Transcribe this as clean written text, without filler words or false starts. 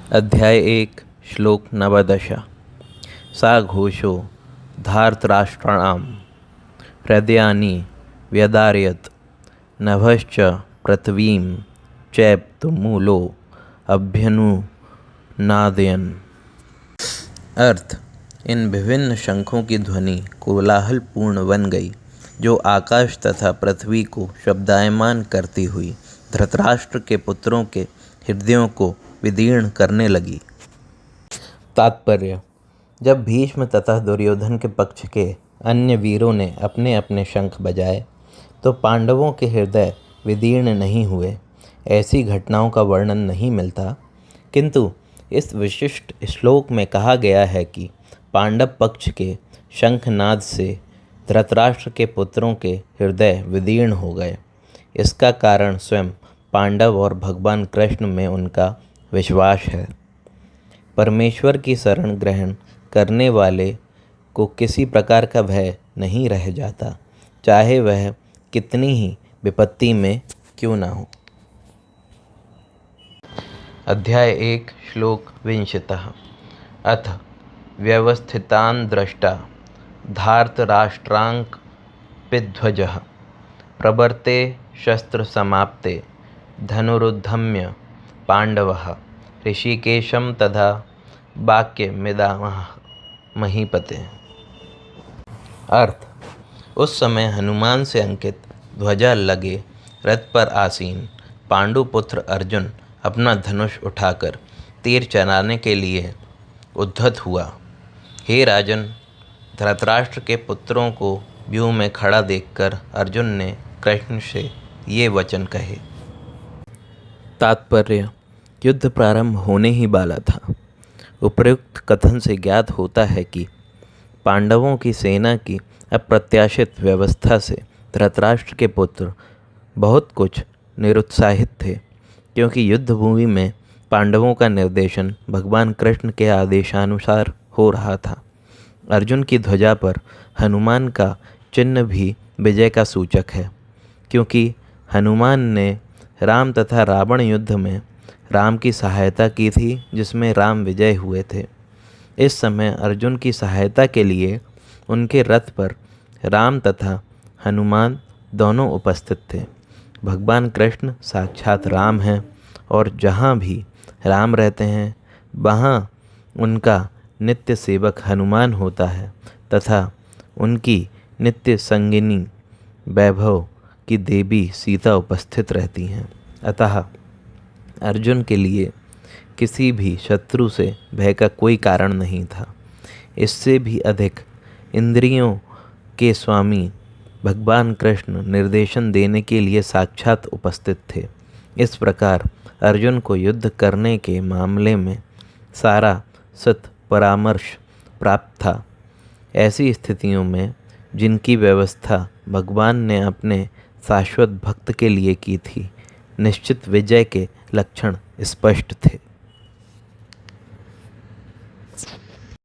अध्याय 1 श्लोक 19 सा घोषो धार्तराष्ट्राणां हृदयानि व्यदारयत् नभश्च पृथिवीं चैप्तुमूलो अभ्यनुनादयन्। अर्थ: इन विभिन्न शंखों की ध्वनि कोलाहलपूर्ण बन गई, जो आकाश तथा पृथ्वी को शब्दायमान करती हुई धृतराष्ट्र के पुत्रों के हृदयों को विदीर्ण करने लगी। तात्पर्य: जब भीष्म तथा दुर्योधन के पक्ष के अन्य वीरों ने अपने अपने शंख बजाए तो पांडवों के हृदय विदीर्ण नहीं हुए। ऐसी घटनाओं का वर्णन नहीं मिलता, किंतु इस विशिष्ट श्लोक में कहा गया है कि पांडव पक्ष के शंखनाद से धृतराष्ट्र के पुत्रों के हृदय विदीर्ण हो गए। इसका कारण स्वयं पांडव और भगवान कृष्ण में उनका विश्वास है। परमेश्वर की शरण ग्रहण करने वाले को किसी प्रकार का भय नहीं रह जाता, चाहे वह कितनी ही विपत्ति में क्यों ना हो। अध्याय 1 श्लोक 20 अथ व्यवस्थितान् दृष्टा धार्तराष्ट्राङ्कपिध्वजः प्रवर्ते शस्त्रसमाप्ते धनुरुद्धम्य पांडवः ऋषिकेशं तथा वाक्यमिदामः महीपते। अर्थ: उस समय हनुमान से अंकित ध्वजा लगे रथ पर आसीन पांडुपुत्र अर्जुन अपना धनुष उठाकर तीर चलाने के लिए उद्धत हुआ। हे राजन, धृतराष्ट्र के पुत्रों को व्यूह में खड़ा देखकर अर्जुन ने कृष्ण से ये वचन कहे। तात्पर्य: युद्ध प्रारंभ होने ही वाला था। उपर्युक्त कथन से ज्ञात होता है कि पांडवों की सेना की अप्रत्याशित व्यवस्था से धृतराष्ट्र के पुत्र बहुत कुछ निरुत्साहित थे, क्योंकि युद्ध भूमि में पांडवों का निर्देशन भगवान कृष्ण के आदेशानुसार हो रहा था। अर्जुन की ध्वजा पर हनुमान का चिन्ह भी विजय का सूचक है, क्योंकि हनुमान ने राम तथा रावण युद्ध में राम की सहायता की थी, जिसमें राम विजय हुए थे। इस समय अर्जुन की सहायता के लिए उनके रथ पर राम तथा हनुमान दोनों उपस्थित थे। भगवान कृष्ण साक्षात राम हैं और जहाँ भी राम रहते हैं वहाँ उनका नित्य सेवक हनुमान होता है तथा उनकी नित्य संगिनी वैभव की देवी सीता उपस्थित रहती हैं। अतः अर्जुन के लिए किसी भी शत्रु से भय का कोई कारण नहीं था। इससे भी अधिक इंद्रियों के स्वामी भगवान कृष्ण निर्देशन देने के लिए साक्षात उपस्थित थे। इस प्रकार अर्जुन को युद्ध करने के मामले में सारा सत परामर्श प्राप्त था। ऐसी स्थितियों में जिनकी व्यवस्था भगवान ने अपने शाश्वत भक्त के लिए की थी, निश्चित विजय के लक्षण स्पष्ट थे।